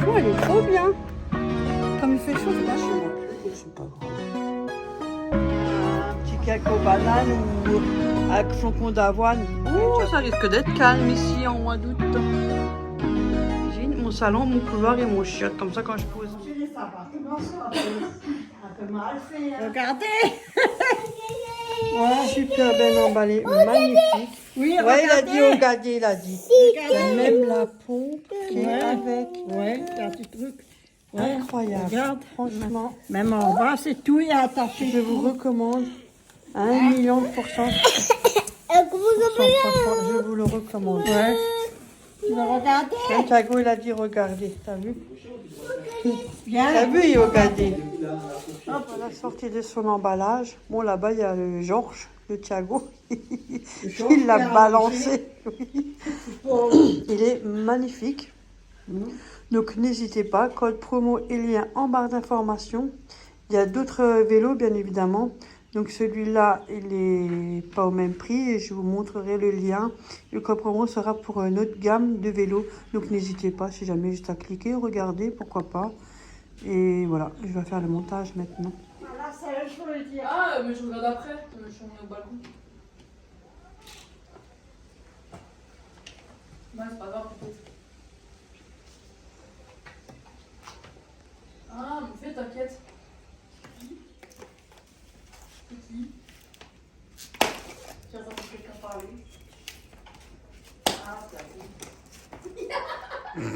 franchement, elle est trop bien. Comme il fait chaud, c'est pas chaud. C'est pas grave. Un petit cacao banane ou avec flocon d'avoine. Oh, ça risque d'être calme ici en mois d'août. J'ai mon salon, mon couloir et mon chiotte. Comme ça, quand je pose. Regardez. Oh, super bien emballé, magnifique. Oui, Ouais, il a dit regardez. regardez, il a dit. Il y a même la pompe qui est avec. Ouais, il y a des trucs. Ouais, Incroyable. regarde. Franchement, Même en bas, c'est tout est attaché. je vous recommande 1 million de pourcents. Franchement, je vous le recommande. Ouais. Tu veux regarder? Santiago, il a dit regardez, t'as vu? Viens. T'as vu, il a regardé. Hop, à la sortie de son emballage. Bon, là-bas, il y a le Georges, le Thiago. Il l'a balancé. Oui. Il est magnifique. Donc, n'hésitez pas. Code promo et lien en barre d'information. Il y a d'autres vélos, bien évidemment. Donc, celui-là, il n'est pas au même prix. Et je vous montrerai le lien. Le code promo sera pour une autre gamme de vélos. Donc, n'hésitez pas, si jamais, juste à cliquer, regarder, pourquoi pas. Et voilà, je vais faire le montage maintenant. Voilà, ça, je peux le dire. Ah, mais je regarde après. Je suis au balcon. Ouais, c'est pas grave, peut-être. Ah, mais fais, t'inquiète. C'est qui? J'ai entendu quelqu'un parler. Ah, c'est bon.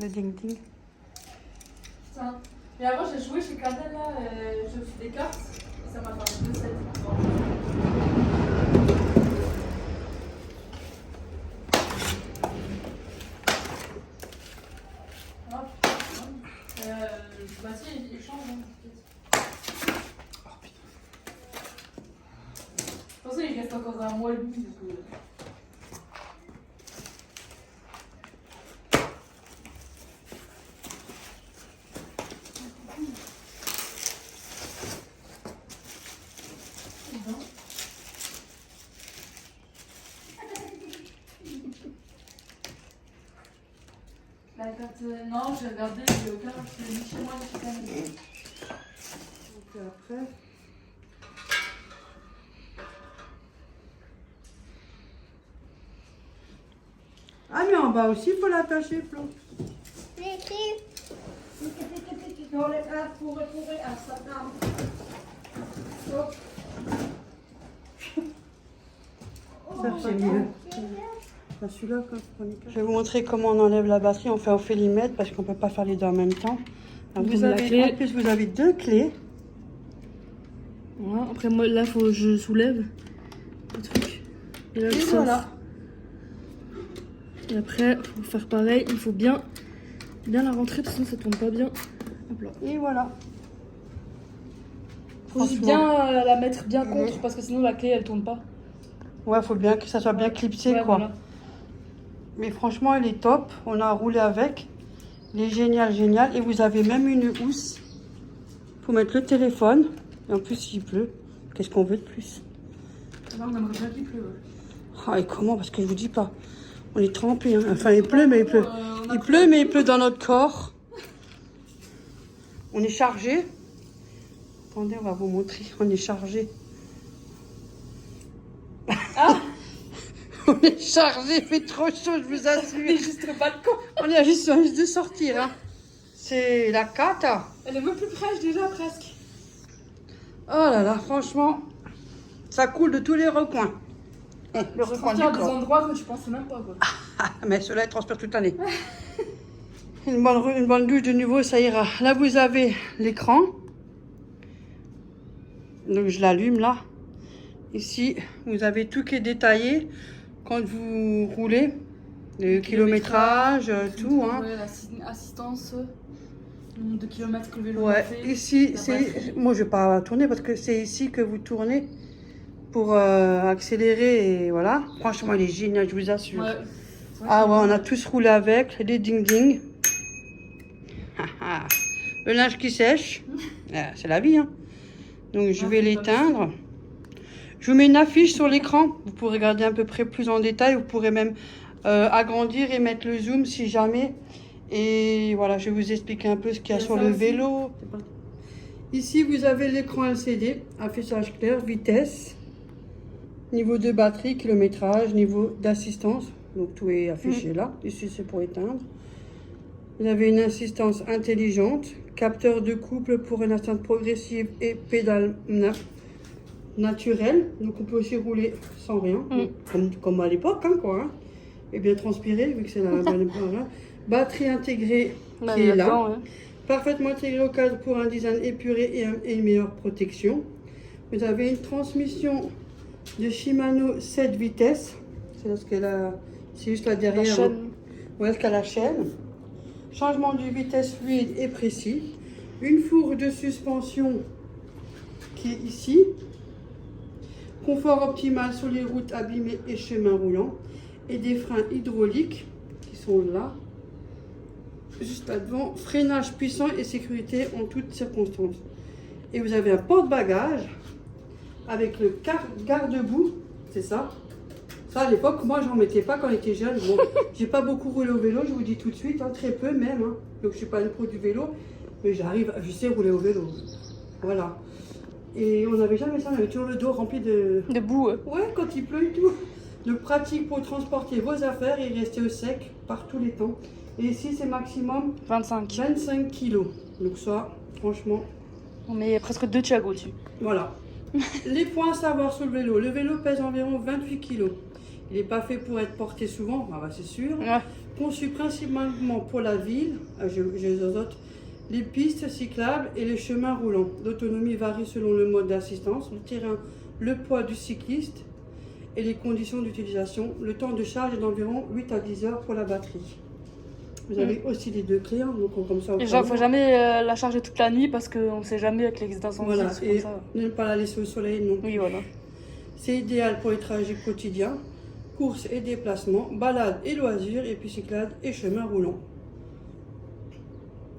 Le ding-ding. Tiens. Mais avant, j'ai joué chez Canel, là. Je fais des cartes. Et ça m'a fait 2 sets. Bah si, il change, hein, peut-être. Oh putain. De toute façon, il reste encore un mois et demi, du coup. La carte, non, j'ai regardé, j'ai aucun, c'est ni chez moi ni chez Canel. Donc après. Ah mais en bas aussi, il faut l'attacher, Flo. Non, les gars, pourrez à sa dame. Hop. Ça c'est mieux. Bah, celui-là, quoi, je vais vous montrer comment on enlève la batterie. On fait au félimètre parce qu'on ne peut pas faire les deux en même temps. Donc, Vous avez la clé. en plus, vous avez 2 clés. Voilà, après moi là faut que je soulève le truc. Et là Et je sors. voilà. Et après faut faire pareil, il faut bien la rentrer parce que sinon ça tourne pas bien. Hop là. Et voilà. Faut aussi Franchement. bien la mettre bien contre parce que sinon la clé elle tourne pas. Ouais, il faut bien que ça soit bien clipsé, Ouais, quoi. voilà. Mais franchement, elle est top. On a roulé avec. Elle est géniale, géniale. Et vous avez même une housse pour mettre le téléphone. Et en plus, il pleut. Qu'est-ce qu'on veut de plus? Là on aimerait bien qu'il pleuve. Ah, et comment? Parce que je vous dis pas. On est trempés. Hein. Enfin, il pleut, mais il pleut. Il pleut, mais il pleut dans notre corps. On est chargé. Attendez, on va vous montrer. On est chargé. Ah On est chargé, il fait trop chaud, je vous assure. c'est juste le balcon. On est juste de sortir. Hein. C'est la cata. Elle est même plus fraîche déjà presque. Oh là là, franchement, ça coule de tous les recoins. Le recoin du Transpire des corps. endroits que tu pensais même pas quoi. Ah, mais cela, il transpire toute l'année. Une bonne douche de nouveau, ça ira. Là, vous avez l'écran. Donc, je l'allume là. Ici, vous avez tout qui est détaillé quand vous roulez. Le kilométrage, tout. Hein. Ouais, l'assistance, le nombre de kilomètres que le vélo a Ouais, fait. ici, La c'est. batterie. Moi, je vais pas tourner parce que c'est ici que vous tournez pour accélérer et voilà. Franchement, il est génial, je vous assure. Ouais. Ah ouais, on a tous roulé avec, les ding-ding. Le linge qui sèche, c'est la vie. Hein. Donc je vais l'éteindre. Je vous mets une affiche sur l'écran. Vous pourrez regarder à peu près plus en détail. Vous pourrez même agrandir et mettre le zoom si jamais. Et voilà, je vais vous expliquer un peu ce qu'il y a sur le vélo. Ici, vous avez l'écran LCD, affichage clair, vitesse, niveau de batterie, kilométrage, niveau d'assistance. Donc tout est affiché là. Ici, c'est pour éteindre. Vous avez une assistance intelligente, capteur de couple pour une assistance progressive et pédale naturelle. Donc on peut aussi rouler sans rien, comme à l'époque, hein, quoi. Hein. Et bien transpirer, vu que c'est la bonne batterie intégrée qui est là. Parfaitement intégrée au cadre pour un design épuré et une meilleure protection. Vous avez une transmission de Shimano 7 vitesses. C'est ce qu'elle a. C'est juste là derrière. La chaîne. Ouais, ce qu'elle a la chaîne. Changement de vitesse fluide et précis. Une fourche de suspension qui est ici. Confort optimal sur les routes abîmées et chemins roulants. Et des freins hydrauliques qui sont là. Juste là devant. Freinage puissant et sécurité en toutes circonstances. Et vous avez un porte-bagages avec le garde-boue. C'est ça. Ça, à l'époque, moi, j'en mettais pas quand j'étais jeune. Bon, j'ai pas beaucoup roulé au vélo, je vous dis tout de suite, hein, très peu même. Hein. Donc, je suis pas une pro du vélo, mais je sais rouler au vélo. Voilà. Et on n'avait jamais ça, on avait toujours le dos rempli de boue. Ouais, quand il pleut et tout. Donc, pratique pour transporter vos affaires et rester au sec par tous les temps. Et ici, c'est maximum 25 kilos. Donc, ça, franchement. On met presque 2 Thiago dessus. Voilà. Les points à savoir sur le vélo. Le vélo pèse environ 28 kilos. Il n'est pas fait pour être porté souvent, ah bah c'est sûr. Ouais. Conçu principalement pour la ville, les pistes cyclables et les chemins roulants. L'autonomie varie selon le mode d'assistance, le terrain, le poids du cycliste et les conditions d'utilisation. Le temps de charge est d'environ 8 à 10 heures pour la batterie. Vous avez aussi les 2 clés, hein, donc comme ça. Il ne faut jamais la charger toute la nuit parce qu'on ne sait jamais avec les d'incendie. Voilà, et ne pas la laisser au soleil non. Oui, voilà. C'est idéal pour les trajets quotidiens, courses et déplacements, balades et loisirs, et puis cyclades et chemins roulants.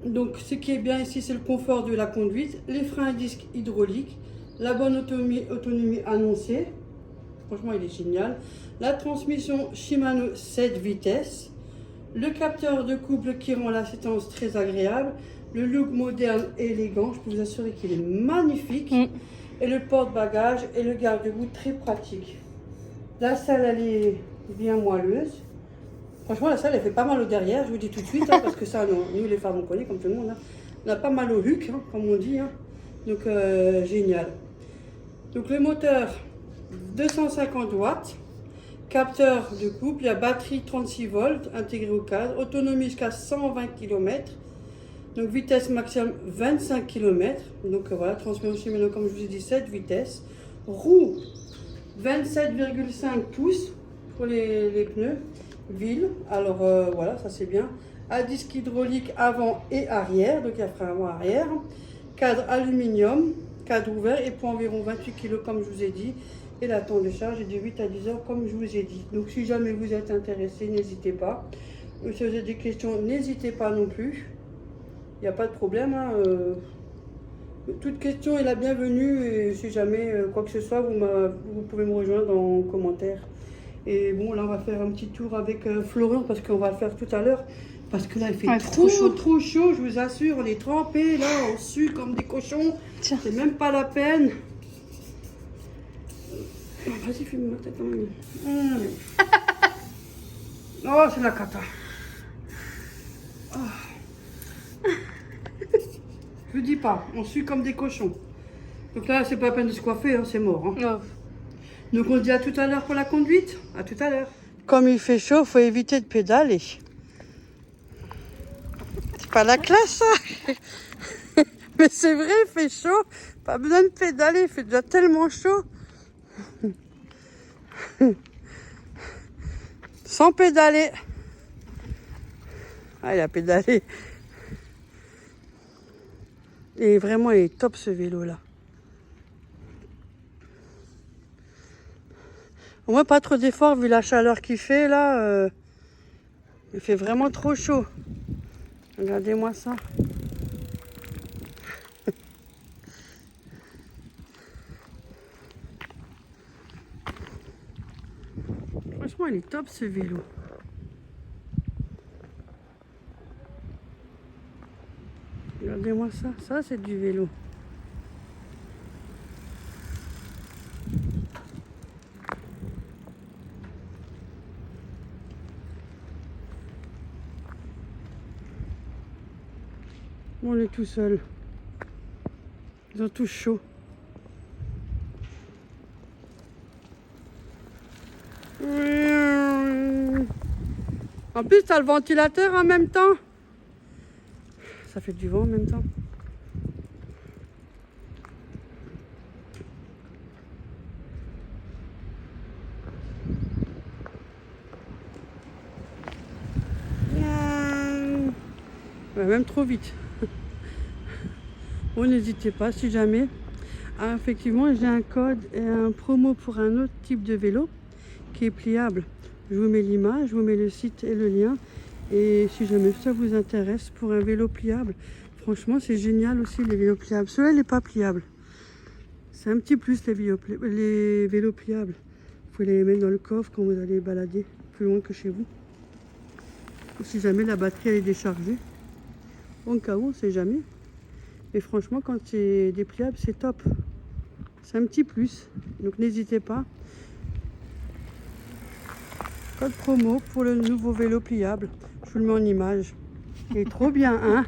Donc ce qui est bien ici, c'est le confort de la conduite, les freins à disque hydrauliques, la bonne autonomie annoncée. Franchement, il est génial. La transmission Shimano 7 vitesses. Le capteur de couple qui rend l'assistance très agréable. Le look moderne et élégant, je peux vous assurer qu'il est magnifique. Et le porte-bagages et le garde-boue très pratique. La selle, elle est bien moelleuse. Franchement, la selle, elle fait pas mal au derrière, je vous dis tout de suite, hein, parce que ça, nous les femmes, on connaît comme tout le monde. Hein. On a pas mal au huc, hein, comme on dit. Hein. Donc, génial. Donc, le moteur, 250 watts. Capteur de couple, la batterie 36 volts intégrée au cadre, autonomie jusqu'à 120 km, donc vitesse maximum 25 km, donc voilà, transmission Shimano comme je vous ai dit 7 vitesses, roue 27,5 pouces pour les pneus, ville, alors voilà, ça c'est bien, à disque hydraulique avant et arrière, donc il y a frein avant-arrière, cadre aluminium, cadre ouvert et pour environ 28 kg comme je vous ai dit. Et la temps de charge est de 8 à 10 heures, comme je vous ai dit. Donc, si jamais vous êtes intéressé, n'hésitez pas. Si vous avez des questions, n'hésitez pas non plus. Il n'y a pas de problème. Hein. Toute question est la bienvenue. Et si jamais quoi que ce soit, vous pouvez me rejoindre en commentaire. Et bon, là, on va faire un petit tour avec Florian, parce qu'on va le faire tout à l'heure. Parce que là, il fait trop chaud, je vous assure. On est trempés, là, on sue comme des cochons. C'est même pas la peine. Vas-y, filme-moi ta quand même. Oh, c'est la cata. Oh. Je vous dis pas, on sue comme des cochons. Donc là, c'est pas la peine de se coiffer, hein, c'est mort. Hein. Oh. Donc on se dit à tout à l'heure pour la conduite. À tout à l'heure. Comme il fait chaud, faut éviter de pédaler. C'est pas la classe, ça. Mais c'est vrai, il fait chaud. Pas besoin de pédaler, il fait déjà tellement chaud. Sans pédaler. Ah, il a pédalé. Et vraiment, il est top ce vélo là. Au moins, pas trop d'efforts vu la chaleur qu'il fait là. Il fait vraiment trop chaud. Regardez-moi ça. Franchement, il est top ce vélo. Regardez-moi ça. Ça, c'est du vélo. On est tout seul. Ils ont tous chaud. En plus, t'as le ventilateur en même temps. Ça fait du vent en même temps. Même trop vite. Bon, n'hésitez pas si jamais. Ah, effectivement, j'ai un code et un promo pour un autre type de vélo qui est pliable. Je vous mets l'image, je vous mets le site et le lien. Et si jamais ça vous intéresse pour un vélo pliable, franchement, c'est génial aussi les vélos pliables. Celui-là, il n'est pas pliable. C'est un petit plus les vélos pliables. Vous pouvez les mettre dans le coffre quand vous allez balader plus loin que chez vous. Ou si jamais la batterie elle est déchargée. En cas où, on ne sait jamais. Mais franchement, quand c'est dépliable, c'est top. C'est un petit plus. Donc n'hésitez pas. Code promo pour le nouveau vélo pliable. Je vous le mets en image. Il est trop bien, hein?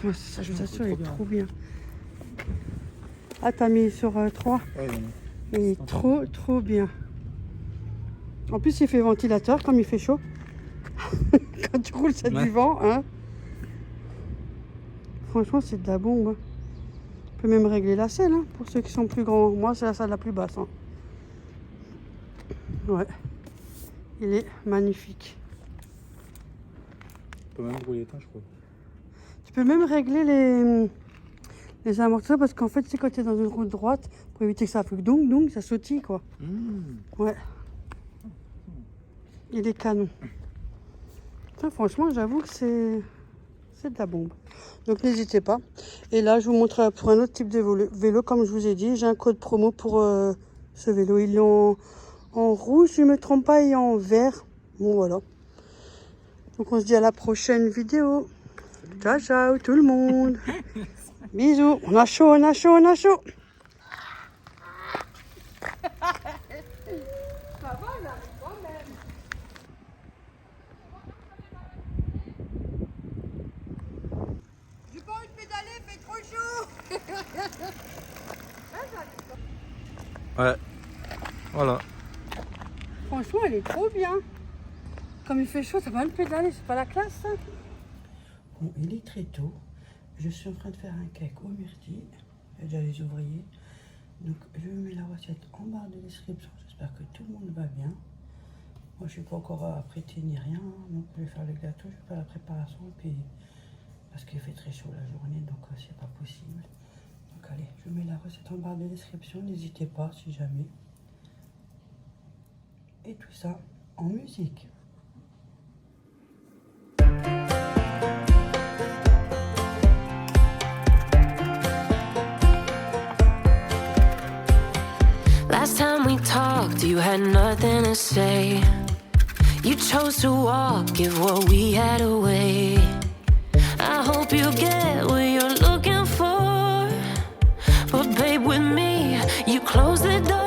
Moi, ça, je vous assure, il est trop bien. Ah, t'as mis sur 3? Ouais, il est trop bien. En plus, il fait ventilateur comme il fait chaud. Quand tu roules, c'est du vent, hein? Franchement, c'est de la bombe. Hein. On peut même régler la selle, hein, pour ceux qui sont plus grands. Moi, c'est la salle la plus basse. Hein. Ouais. Il est magnifique. Tu peux même rouler l'étain, je crois. Tu peux même régler les amortisseurs parce qu'en fait, c'est quand tu es dans une route droite, pour éviter que ça fasse donc ça sautille, quoi. Ouais. Il est canon. Ça, franchement, j'avoue que c'est de la bombe. Donc n'hésitez pas. Et là, je vous montre pour un autre type de vélo, comme je vous ai dit, j'ai un code promo pour ce vélo. Ils l'ont en rouge, si je ne me trompe pas, et en vert. Bon, voilà. Donc on se dit à la prochaine vidéo. Ciao, ciao tout le monde. Bisous. On a chaud, on a chaud, on a chaud. Ça va, on arrive quand même. J'ai pas envie de pédaler, il fait trop chaud. Ouais. Voilà. Franchement, elle est trop bien. Comme il fait chaud, ça va me pédaler, c'est pas la classe, ça. Bon, il est très tôt. Je suis en train de faire un cake au myrtille. Il y a déjà les ouvriers. Donc, je vous mets la recette en barre de description. J'espère que tout le monde va bien. Moi, je suis pas encore apprêtée ni rien. Donc, je vais faire le gâteau, je vais faire la préparation. Puis, parce qu'il fait très chaud la journée, donc c'est pas possible. Donc, allez, je vous mets la recette en barre de description. N'hésitez pas si jamais. Et tout ça en musique. Last time we talked, you had nothing to say. You chose to walk, give what we had away. I hope you get what you're looking for. But babe, with me, you close the door.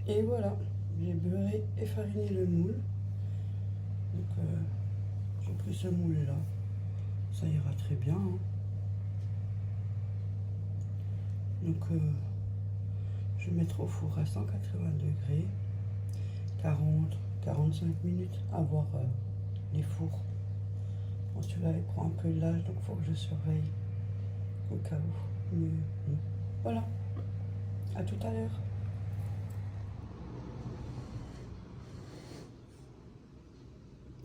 Et voilà, j'ai beurré et fariné le moule. Donc j'ai pris ce moule là, ça ira très bien. Hein. Donc je vais mettre au four à 180 degrés, 40-45 minutes à voir les fours. Bon, celui-là il prend un peu de l'âge, donc il faut que je surveille au cas où. Mais, voilà, à tout à l'heure.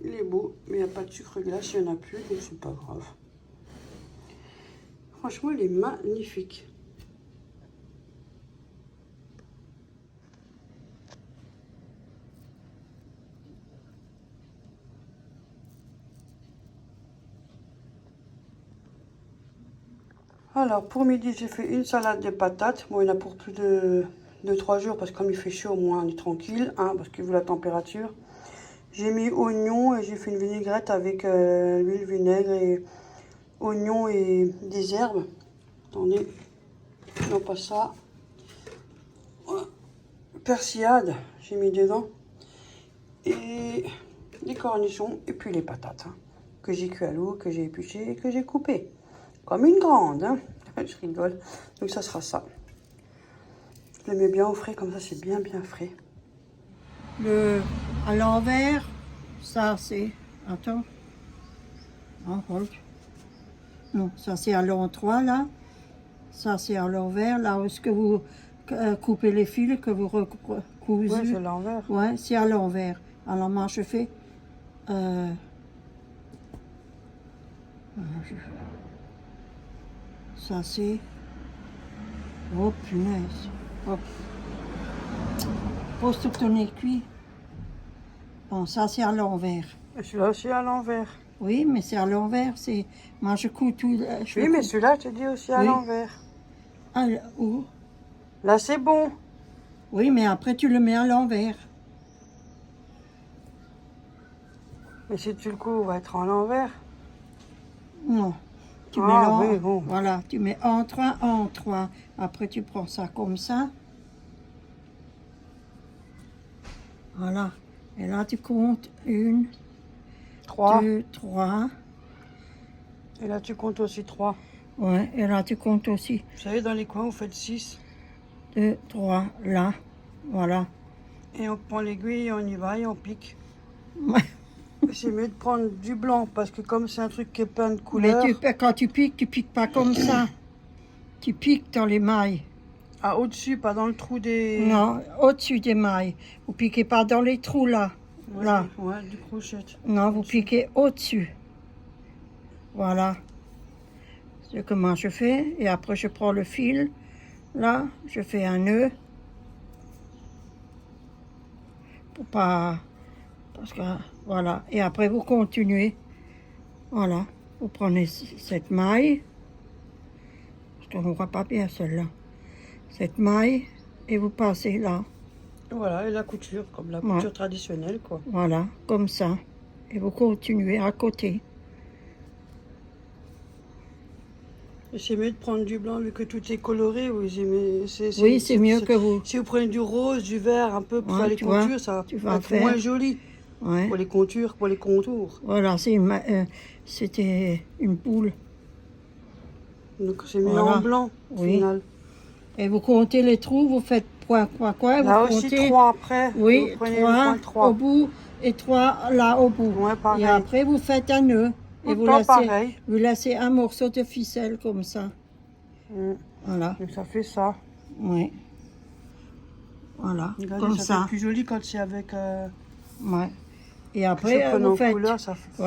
Il est beau, mais il n'y a pas de sucre glace, il n'y en a plus, donc c'est pas grave. Franchement, il est magnifique. Alors, pour midi, j'ai fait une salade de patates. Bon, il y en a pour plus de 2-3 jours, parce que comme il fait chaud, au moins, on est tranquille, hein, parce que vu la température. J'ai mis oignons et j'ai fait une vinaigrette avec l'huile, vinaigre et oignons et des herbes. Attendez, non pas ça. Voilà. Persillade, j'ai mis dedans. Et les cornichons et puis les patates, hein, que j'ai cuit à l'eau, que j'ai épluché et que j'ai coupé. Comme une grande, hein. Je rigole. Donc ça sera ça. Je le mets bien au frais, comme ça c'est bien frais. À l'envers, ça c'est... Attends. Non, ça c'est à l'endroit là. Ça c'est à l'envers, là où est-ce que vous coupez les fils, que vous recousez. Oui, c'est à l'envers. Ouais, c'est à l'envers. Alors moi je fais... Ça c'est... Oh punaise. Hop. Pose tout ton nez cuit. Bon, ça c'est à l'envers. Celui-là aussi à l'envers. Oui, mais c'est à l'envers. C'est... Moi je couds tout... Oui, mais celui-là, je te dis aussi à l'envers. Ah, où? Là c'est bon. Oui, mais après tu le mets à l'envers. Mais si tu le couds, il va être à l'envers. Non. Tu mets oui, bon. Voilà, tu mets en 3. Après tu prends ça comme ça. Voilà. Et là tu comptes 1, 2, 3. Et là tu comptes aussi 3. Ouais, et là tu comptes aussi. Vous savez, dans les coins, vous faites 6. 2, 3, là. Voilà. Et on prend l'aiguille, on y va et on pique. Ouais. C'est mieux de prendre du blanc, parce que comme c'est un truc qui est plein de couleurs... Mais quand tu piques pas comme ça. Tu piques dans les mailles. Ah, au-dessus, pas dans le trou des... Non, au-dessus des mailles. Vous piquez pas dans les trous, là. Ouais, là. Ouais, du crochet. Non, vous piquez au-dessus. Voilà. C'est comment je fais. Et après, je prends le fil. Là, je fais un nœud. Pour pas... Parce que... Voilà, et après vous continuez. Voilà, vous prenez cette maille. Je ne vois pas bien celle-là. Cette maille, et vous passez là. Voilà, et la couture, comme la couture traditionnelle, quoi. Voilà, comme ça. Et vous continuez à côté. Et c'est mieux de prendre du blanc, vu que tout est coloré. Oui, c'est mieux que vous... Si vous prenez du rose, du vert, un peu pour faire les coutures, ça va être moins joli. Ouais. Pour les coutures, pour les contours. Voilà, c'était une boule. Donc c'est mis en blanc, au final. Et vous comptez les trous, vous faites quoi. Là vous aussi comptez... 3 après. Oui, 3 au bout et 3 là au bout. Ouais, pareil. Et après vous faites un nœud. Et vous laissez un morceau de ficelle comme ça. Voilà. Et ça fait ça. Oui. Voilà, regardez, comme ça. C'est plus joli quand c'est avec... Ouais. Et après, vous faites... Couleur,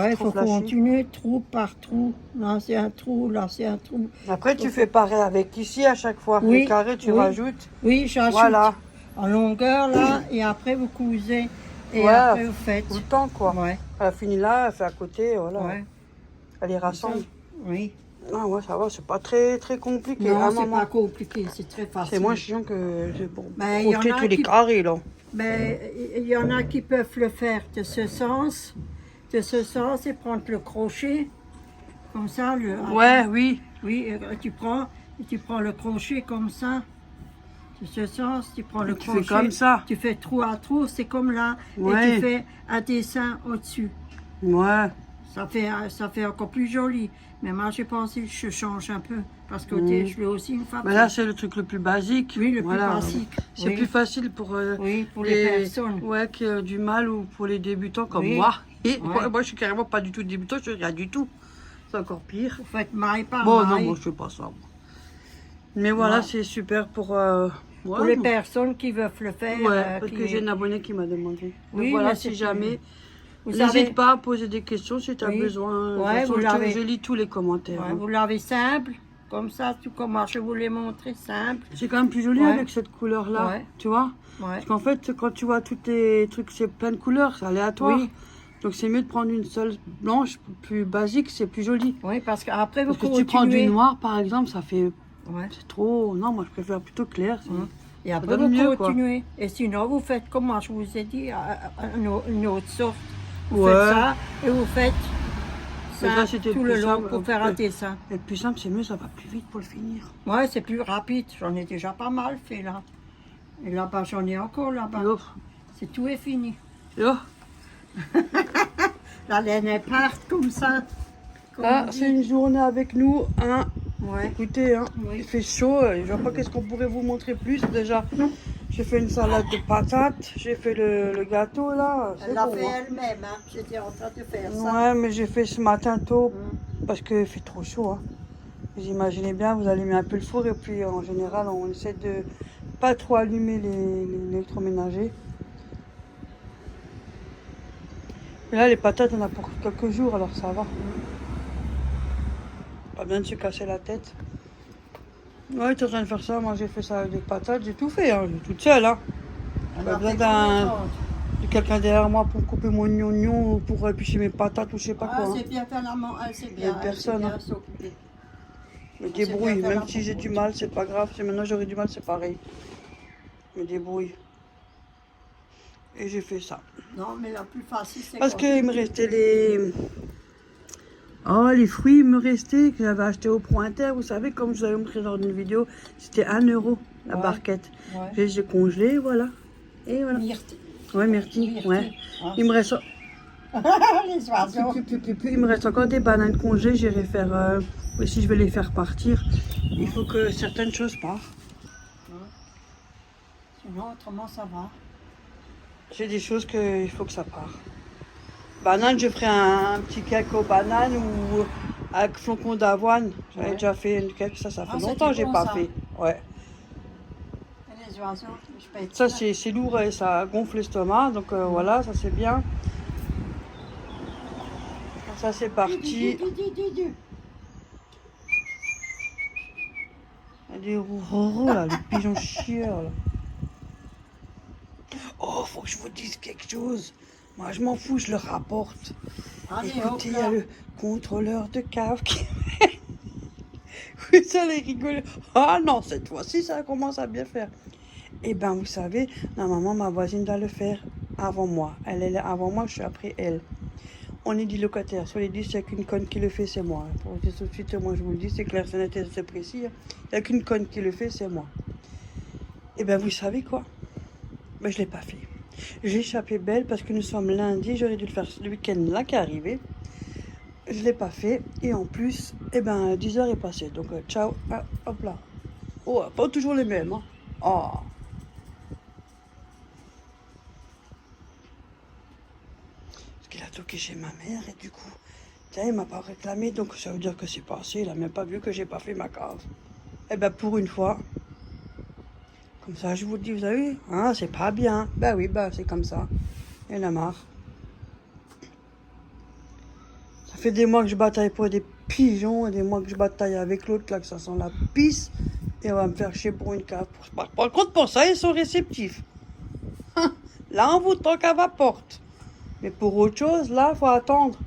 il faut continuer trou par trou. Là, c'est un trou, là, c'est un trou. Après, tu fais pareil avec ici à chaque fois. Oui, le carré, tu rajoutes. Oui, j'ajoute. Voilà. En longueur, là, et après, vous cousez. Et après, vous faites. Tout le temps, quoi. Ouais. Elle finit là, elle fait à côté, voilà. Ouais. Elle les rassemble. Oui. Ah ouais, ça va, c'est pas très compliqué. Non, c'est pas compliqué, c'est très facile. C'est moins chiant que pour compter tous les carrés, là. Ben, il y en a qui peuvent le faire de ce sens, et prendre le crochet, comme ça. Oui. Oui, tu prends le crochet comme ça, De ce sens, tu prends le Tu crochet. fais comme ça. Tu fais trou à trou, c'est comme là. Ouais. Et tu fais un dessin au-dessus. Ouais. Ça fait encore plus joli. Mais moi, j'ai pensé que je change un peu. Parce que je fais aussi une femme. Mais là, c'est le truc le plus basique. Oui, le Voilà. plus basique. C'est Oui. plus facile pour, Oui, pour les personnes. Ouais, qui ont du mal ou pour les débutants comme Oui. moi. Et Ouais. moi, je suis carrément pas du tout débutant, je suis rien du tout. C'est encore pire. Vous faites maille par Bon, non, maille. moi, je fais pas ça. moi. Mais voilà, Ouais. c'est super pour... Pour ouais, les non. personnes qui veulent le faire. Ouais, parce qui- que j'ai une abonnée qui m'a demandé. Oui, Donc voilà, mais si c'est jamais... Vous N'hésite avez- pas à poser des questions si tu as Oui. besoin. De Ouais, toute façon, vous l'avez. je lis tous les commentaires. Ouais, hein. vous l'avez simple, comme ça, tout comme moi je vous l'ai montré, simple. C'est quand même plus joli Ouais. avec cette couleur-là, Ouais. tu vois. Ouais. Parce qu'en fait, quand tu vois tous tes trucs, c'est plein de couleurs, c'est aléatoire. Oui. Donc c'est mieux de prendre une seule blanche, plus basique, c'est plus joli. Oui, parce qu'après vous Parce que si tu prends du continuez. noir, par exemple, ça fait... Ouais. C'est trop... Non, moi je préfère plutôt clair. c'est- Et après donne vous mieux, quoi. continuez. Et sinon vous faites comme moi je vous ai dit, une autre sorte. Vous Ouais. faites ça et vous faites Mais ça ça, c'était tout le le plus long simple, pour hein. faire un Ouais. dessin. Et le plus simple, c'est mieux, ça va plus vite pour le finir. Ouais, c'est plus rapide. J'en ai déjà pas mal fait là. Et là-bas, j'en ai encore là-bas. Yo, C'est tout est fini. yo. La laine elle part comme ça. Comme Ah, on dit. c'est une journée avec nous, hein. Ouais. Écoutez, hein, Oui. il fait chaud, je vois pas qu'est-ce qu'on pourrait vous montrer plus. Déjà, j'ai fait une salade de patates, j'ai fait le gâteau là. c'est Elle l'a bon, fait hein. elle-même. Hein. J'étais en train de faire ça. Ouais, mais j'ai fait ce matin tôt parce qu'il fait trop chaud. Hein. Vous imaginez bien, vous allumez un peu le four et puis en général, on essaie de pas trop allumer l'électroménager. Et là, les patates, on a pour quelques jours, alors ça va. Pas besoin de se casser la tête. Ouais, tu es en train de faire ça. Moi, j'ai fait ça avec des patates. J'ai tout fait, hein. Toute seule. Hein. Elle Pas a besoin fait de quelqu'un derrière moi pour couper mon oignon ou pour éplucher mes patates ou je sais pas Ah, quoi. hein. c'est bien faire la main. Elle sait Il y a bien. personne, Elle sait bien hein. s'occuper. Je me c'est débrouille. bien faire Même la si j'ai du mal, c'est pas grave. Si maintenant j'aurais du mal, c'est pareil. Je me débrouille. Et j'ai fait ça. Non, mais la plus facile, c'est Parce quoi? qu'il me restait les... Oh, les fruits, il me restait, que j'avais acheté au Pointer. Vous savez, comme je vous avais montré dans une vidéo, c'était 1 euro la Ouais. barquette. Ouais. J'ai congelé, voilà. Et voilà. Myrtille. Ouais, myrtille. Myrtille. Ouais. Ah. Il me reste... Les oiseaux. Il me reste encore des bananes congelées. J'irai faire... oui, si je vais les faire partir, il faut que certaines choses partent. Sinon, autrement, ça va. J'ai des choses qu'il faut que ça parte. Banane, je ferai un petit cake aux bananes ou avec flocons d'avoine. J'avais Ouais. déjà fait une cake, ça fait Ah, c'était longtemps que j'ai bon, pas ça. fait. Ouais. Et les oiseaux, je peux être Ça, sûre. c'est lourd et ça gonfle l'estomac. Donc voilà, ça c'est bien. Ça c'est parti. Du. Il y a des roues là, les pigeons chieurs là. Oh, faut que je vous dise quelque chose. Moi, je m'en fous, je le rapporte. Allez, hop Écoutez, il y a là. le contrôleur de cave qui... Vous allez rigoler. Ah non, cette fois-ci, ça commence à bien faire. Eh bien, vous savez, normalement, ma voisine doit le faire avant moi. Elle est là avant moi, je suis après elle. On est 10 locataires. Sur les 10, il n'y a qu'une conne qui le fait, c'est moi. Pour vous dire tout de suite, moi, je vous le dis, c'est clair, c'est net et c'est précis. Il n'y a qu'une conne qui le fait, c'est moi. Eh bien, vous savez quoi? Mais je ne l'ai pas fait. J'ai échappé belle parce que nous sommes lundi. J'aurais dû le faire le week-end là qui est arrivé. Je ne l'ai pas fait. Et en plus, eh ben, 10 heures est passé. Donc, ciao. Ah, hop là. Oh, pas toujours les mêmes. Hein. Oh. Parce qu'il a toqué chez ma mère et du coup, tiens, il m'a pas réclamé. Donc, ça veut dire que c'est passé. Il n'a même pas vu que j'ai pas fait ma cave. Eh ben, pour une fois. Comme ça, je vous le dis, vous avez vu, hein, c'est pas bien. Bah oui, bah c'est comme ça. Elle a marre. Ça fait des mois que je bataille pour des pigeons et des mois que je bataille avec l'autre, là, que ça sent la pisse. Et on va me faire chier pour une cave. Par contre, pour ça, ils sont réceptifs. Là, on vous toque à la porte. Mais pour autre chose, là, il faut attendre.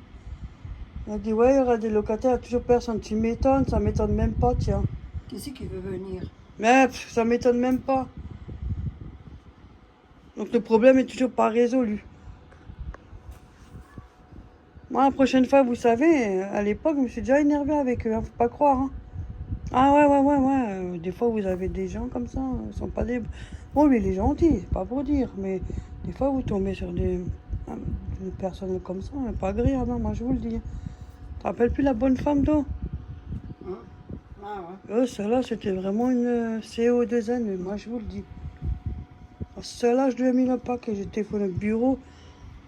On a dit, ouais, il y aura des locataires, toujours personne. Tu m'étonnes, ça m'étonne même pas, tiens. Qui c'est qui veut venir? Mais ça m'étonne même pas. Donc le problème est toujours pas résolu. Moi, la prochaine fois, vous savez, à l'époque, je me suis déjà énervé avec eux, hein, faut pas croire. Hein. Ah ouais. Des fois, vous avez des gens comme ça, ils sont pas des... Bon, lui, il est gentil, c'est pas pour dire, mais des fois, vous tombez sur des personnes comme ça, pas agréable, hein, moi, je vous le dis. Tu te rappelles plus la bonne femme, toi? Ah ouais. Celle-là, c'était vraiment une CO2N, mais moi, je vous le dis. Celle-là, je lui ai mis le paquet, j'ai téléphoné au bureau.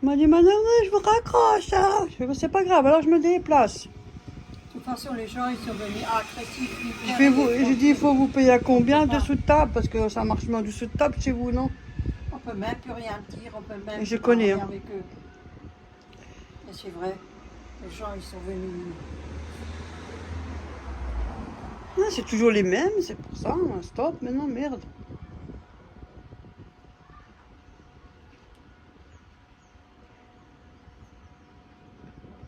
Il m'a dit, madame, je vous raccroche, hein. Je fais, c'est pas grave, alors je me déplace. De toute façon, les gens, ils sont venus agressifs. J'ai dit, il faut vous payer à combien dessous de table? Parce que ça marche bien dessous de table chez vous, non? On peut même plus rien dire, on peut même Je plus connais, parler hein. avec eux. Et c'est vrai, les gens, ils sont venus. Ah, c'est toujours les mêmes, c'est pour ça. Stop, maintenant, merde.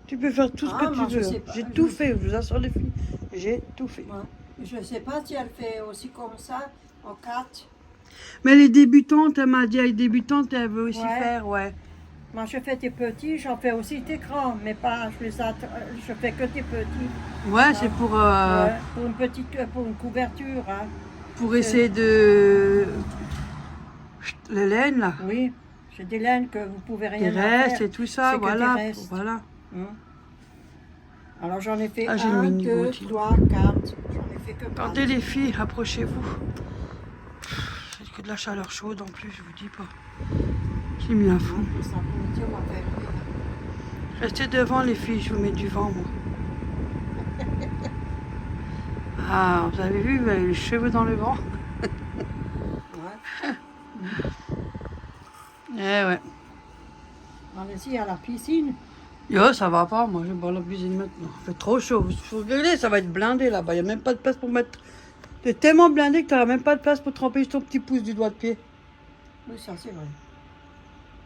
Tu peux faire tout ce que moi, tu je veux. sais pas. J'ai tout fait, je vous assure les filles. J'ai tout fait. Ouais. Je ne sais pas si elle fait aussi comme ça, en 4. Mais les débutantes, elle m'a dit, les débutantes, elle veut aussi Ouais. faire, ouais. Moi, je fais des petits, j'en fais aussi des grands, mais pas, je fais que des petits. Ouais, c'est pour, Ouais, pour une couverture, hein. pour essayer de... Les laines, là. Oui, j'ai des laines que vous pouvez Les rien en restes faire. et tout ça, C'est que voilà. des restes. Voilà. Hein. Alors j'en ai fait Ah, j'ai le 1, mini 2, botti. 3, 4. J'en ai fait que 4. Attendez les filles, approchez-vous. C'est que de la chaleur chaude en plus, je vous dis pas. J'ai mis à fond. Restez devant les filles, je vous mets du vent moi. Ah, vous avez vu, vous avez les cheveux dans le vent. Ouais. Eh ouais. Allez-y à la piscine. Yo, ça va pas, moi je vais boire la piscine maintenant. Il fait trop chaud, faut regarder, ça va être blindé là-bas. Il n'y a même pas de place pour mettre. C'est tellement blindé que tu n'as même pas de place pour tremper ton petit pouce du doigt de pied. Oui, ça c'est vrai.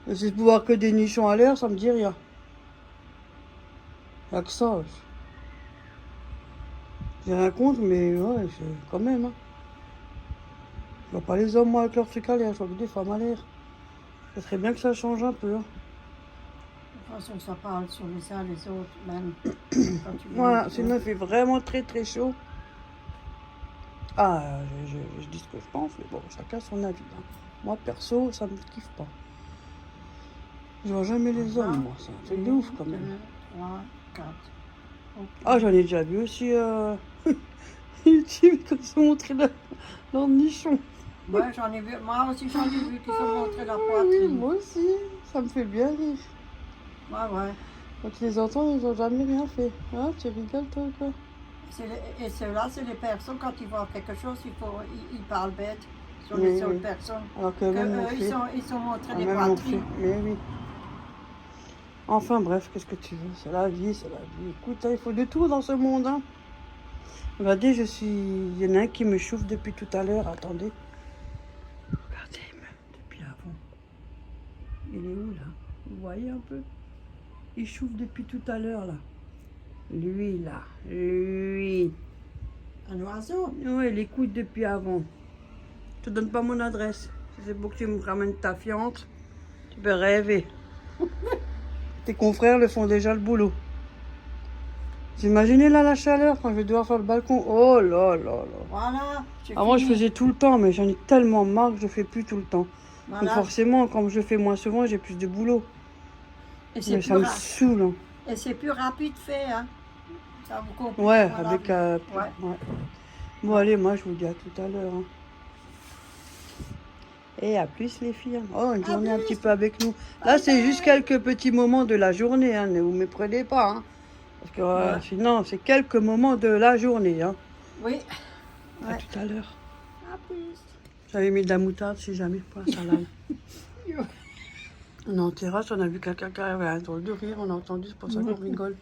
Et c'est de voir que des nichons à l'air, ça me dit rien. Y'a que ça. J'ai rien contre, mais ouais, quand même. Hein. Je vois pas les hommes, moi, avec leur truc à l'air, je vois que des femmes à l'air. Ça serait bien que ça change un peu. Hein. De toute façon, ça parle sur les uns les autres, même. Voilà, sinon il fait vraiment très très chaud. Ah, je dis ce que je pense, mais bon, chacun son avis. Hein. Moi, perso, ça me kiffe pas. Je vois jamais les hommes, moi, c'est un truc de ouf quand même. 2, 3, 4. Okay. Ah, j'en ai déjà vu aussi YouTube quand ils sont montrés leur nichon. Ouais, j'en ai vu, moi aussi j'en ai vu qui sont montrés la Oui, poitrine. moi aussi, ça me fait bien rire. Ouais. Quand tu les entends, ils n'ont jamais rien fait. Ah, tu rigoles toi quoi. Et ceux-là, c'est les personnes, quand ils voient quelque chose, ils parlent bête sur Mais les autres oui. personnes. Alors que même on fait. Ils sont montrés Ah, les même on poitrines. fait. Mais oui. Enfin bref, qu'est-ce que tu veux? C'est la vie, c'est la vie. Écoute, hein, il faut de tout dans ce monde. Hein. Regardez, il y en a un qui me chauffe depuis tout à l'heure. Attendez. Regardez, depuis avant. Il est où là? Vous voyez un peu? Il chauffe depuis tout à l'heure là. Lui là. Lui. Un oiseau. Ouais, il écoute depuis avant. Je te donne pas mon adresse. Si c'est pour que tu me ramènes ta fiante, tu peux rêver. Tes confrères le font déjà le boulot. Vous imaginez là la chaleur quand je vais devoir faire le balcon? Oh là là là. Voilà. Avant je faisais tout le temps, mais j'en ai tellement marre que je fais plus tout le temps. Voilà. Donc forcément, comme je fais moins souvent, j'ai plus de boulot. Et c'est Mais ça me saoule. Hein. Et c'est plus rapide fait, hein. Ça vous comprend. Ouais, Voilà. avec... Ouais. Bon allez, moi je vous dis à tout à l'heure. Hein. Et à plus les filles. Hein. Oh, une journée un petit peu avec nous. Là, c'est juste quelques petits moments de la journée. Hein. Ne vous méprenez pas. Hein. Parce que sinon, c'est quelques moments de la journée. Hein. Oui. À tout à l'heure. À plus. J'avais mis de la moutarde si jamais pour la salade. On est en terrasse, on a vu quelqu'un qui avait un drôle de rire. On a entendu, c'est pour ça qu'on rigole.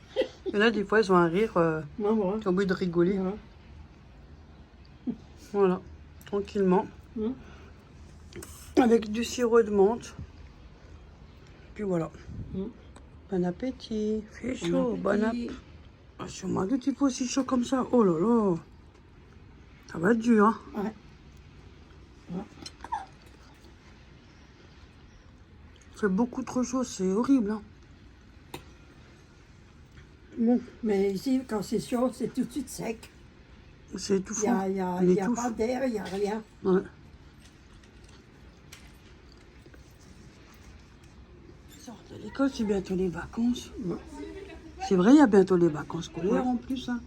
Et là, des fois, ils ont un rire. Ils ont envie de rigoler. Voilà, tranquillement. Avec du sirop de menthe. Puis voilà. Bon appétit. Fait chaud, bon appétit. Ah, sur ma doute, il faut aussi chaud comme ça. Oh là là. Ça va être dur, hein. Ouais. Il fait beaucoup trop chaud, c'est horrible, hein. Bon. Mais ici, quand c'est chaud, c'est tout de suite sec. C'est Il étouffant. n'y a, Il y a étouffe. pas d'air, il n'y a rien. Ouais. Sort de l'école, c'est bientôt les vacances. Ouais. C'est vrai, il y a bientôt les vacances scolaires en plus. Hein.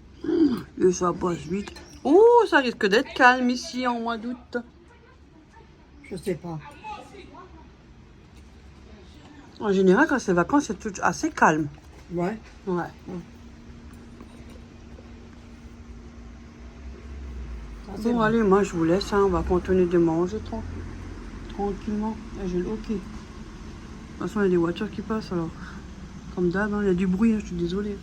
Et ça passe vite. Oh, ça risque d'être calme ici en mois d'août. Je sais pas. En général, quand c'est vacances, c'est tout assez calme. Ouais. Ouais. Ça, c'est Bon, vrai. allez, moi je vous laisse. Hein. On va continuer de manger tranquillement. Là, j'ai le hockey. De toute façon, il y a des voitures qui passent alors. Comme d'hab, hein. Il y a du bruit, hein. Je suis désolée.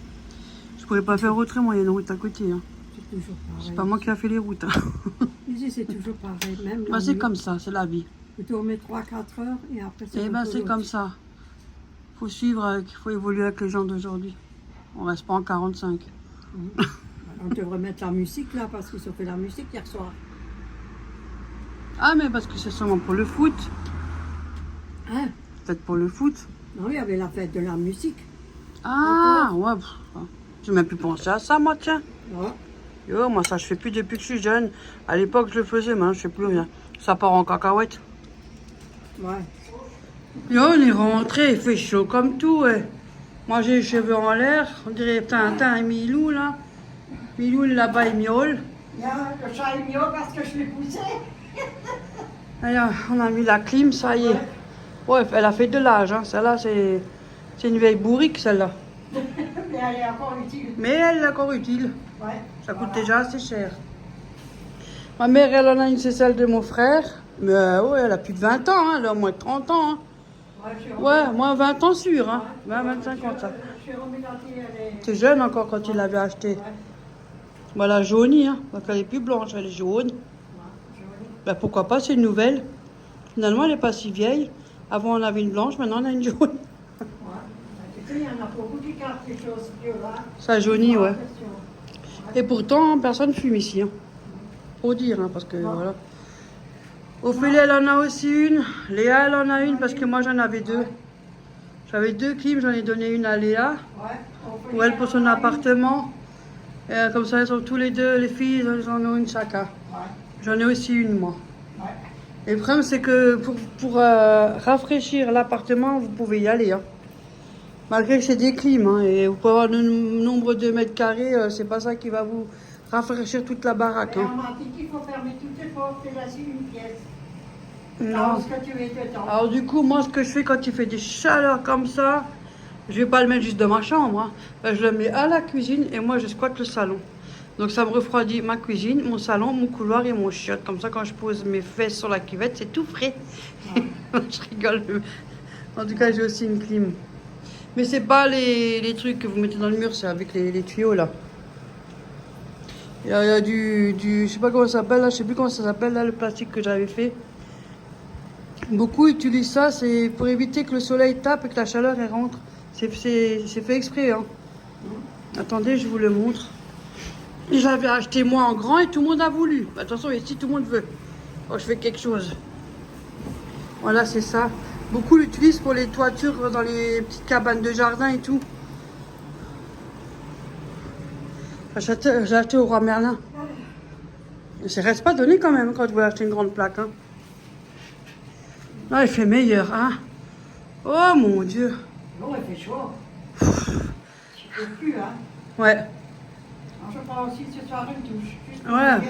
Je pourrais pas faire autrement, il y a une route à côté. Hein. C'est toujours pareil. C'est pas moi qui a fait les routes. Hein. Ici, c'est toujours pareil. Même Bah, c'est comme ça, c'est la vie. Tu dormais 3-4 heures et après c'est Eh ben, c'est l'autre. comme ça. Faut suivre, il faut évoluer avec les gens d'aujourd'hui. On reste pas en 45. On devrait mettre la musique là parce qu'ils ont fait la musique hier soir. Ah, mais parce que c'est seulement pour le foot. Hein? Peut-être pour le foot. Non, il y avait la fête de la musique. Ah, ouais. J'ai même plus pensé à ça, moi, tiens. Ouais. Yo, moi, ça, je fais plus depuis que je suis jeune. À l'époque, je le faisais, mais je sais plus rien. Ça part en cacahuète. Ouais. Yo, on est rentré, il fait chaud comme tout, ouais. Moi, j'ai les cheveux en l'air. On dirait Tintin et Milou, là. Milou, là-bas, il miaule. Il y a le chat est mieux parce que je l'ai poussé. Alors, on a mis la clim, ça y est. Ouais, elle a fait de l'âge, hein. Celle-là, c'est une vieille bourrique, celle-là. Mais elle est encore utile. Mais elle est encore utile. Ouais. Ça coûte déjà assez cher. Ma mère, elle en a une, c'est celle de mon frère. Mais ouais, elle a plus de 20 ans, hein. Elle a moins de 30 ans. Hein. Ouais, je suis remis- Ouais, moins 20 ans sûr. Hein. 20, 25 ans, ça. Je suis remis la fille, elle est... C'est jeune encore quand il l'avait acheté. Bah, elle a jauni, hein. Donc elle est plus blanche, elle est jaune. Bah, pourquoi pas, c'est une nouvelle. Finalement, elle n'est pas si vieille. Avant, on avait une blanche, maintenant, on a une jaune. Ouais. Tu sais, il y en a beaucoup qui gardent ces choses vieux-là. Ça jaunit, ouais. Attention. Et pourtant, personne fume ici. Hein. Faut dire, hein, parce que voilà. Ophélie, elle en a aussi une. Léa, elle en a une, parce que moi, j'en avais deux. J'avais deux clims, j'en ai donné une à Léa. Ouais. Pour elle, pour son appartement. Et, comme ça, elles sont tous les deux, les filles, elles en ont une chacun. Ouais. J'en ai aussi une, moi. Ouais. Et le problème, c'est que pour rafraîchir l'appartement, vous pouvez y aller. Hein. Malgré que c'est des clims. Hein, et vous pouvez avoir le nombre de mètres carrés, c'est pas ça qui va vous rafraîchir toute la baraque. Et Hein. on m'a dit qu'il faut fermer toutes les portes et laisser une pièce. Non. Parce que tu es dedans. Alors du coup, moi, ce que je fais quand il fait des chaleurs comme ça, je vais pas le mettre juste dans ma chambre. Hein. Ben, je le mets à la cuisine et moi, je squatte le salon. Donc ça me refroidit ma cuisine, mon salon, mon couloir et mon chiotte. Comme ça, quand je pose mes fesses sur la cuvette, c'est tout frais. Je rigole. En tout cas, j'ai aussi une clim. Mais c'est pas les trucs que vous mettez dans le mur, c'est avec les tuyaux là. Il y a du je sais pas comment ça s'appelle là, je sais plus comment ça s'appelle là, le plastique que j'avais fait. Beaucoup utilisent ça, c'est pour éviter que le soleil tape et que la chaleur elle rentre. C'est fait exprès. Hein. Attendez, je vous le montre. J'avais acheté moi en grand et tout le monde a voulu. Attention, ici tout le monde veut. Oh, je fais quelque chose. Voilà, c'est ça. Beaucoup l'utilisent pour les toitures dans les petites cabanes de jardin et tout. J'ai acheté au Roi Merlin. Ça reste pas donné quand même quand je voulais acheter une grande plaque. Hein. Là, il fait meilleur. Hein. Oh mon Dieu. Non, il fait chaud. Tu peux plus, hein. Ouais. Alors, je prends aussi ce soir une douche. Juste pour Ouais. dire,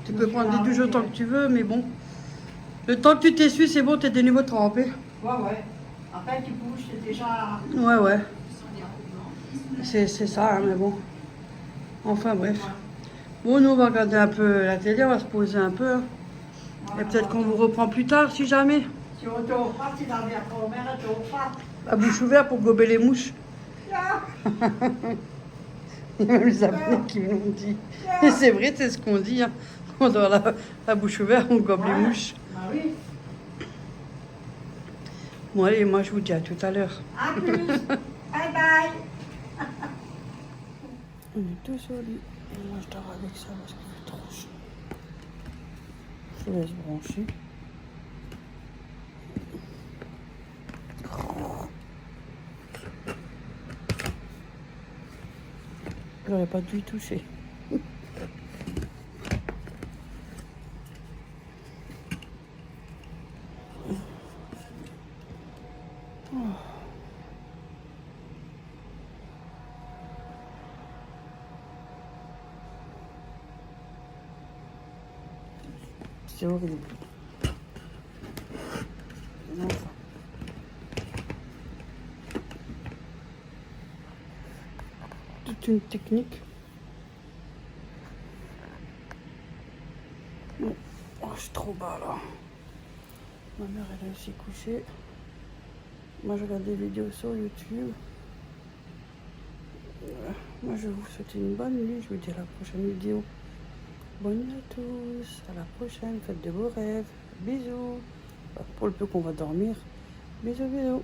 Tu peux prendre des douches autant que tu veux, mais bon. Le temps que tu t'essuies, c'est bon, t'es de nouveau trempé. Ouais, ouais. Après, tu bouges, c'est déjà... Ouais, ouais. C'est ça, hein, mais bon. Enfin, bref. Bon, nous, on va regarder un peu la télé, on va se poser un peu. Hein. Et peut-être qu'on vous reprend plus tard, si jamais. Si on dort pas, si la mère ne dort pas. La bouche ouverte pour gober les mouches. Il y a même les abonnés qui me l'ont dit. Et c'est vrai, c'est ce qu'on dit. Hein. On doit la bouche ouverte, on gobe les mouches. Ah oui. Bon, allez, moi, je vous dis à tout à l'heure. À plus. Bye bye. On est tous au lit. Et moi, je dors avec ça parce qu'il fait trop chaud. Je laisse brancher. J'aurais pas dû y toucher. C'est horrible. Enfin. Toute une technique. Oh, je suis trop bas là. Ma mère elle est aussi couchée. Moi je regarde des vidéos sur YouTube. Moi je vous souhaite une bonne nuit. Je vous dis à la prochaine vidéo. Bonne nuit à tous. À la prochaine. Faites de beaux rêves. Bisous. Pour le peu qu'on va dormir. Bisous bisous.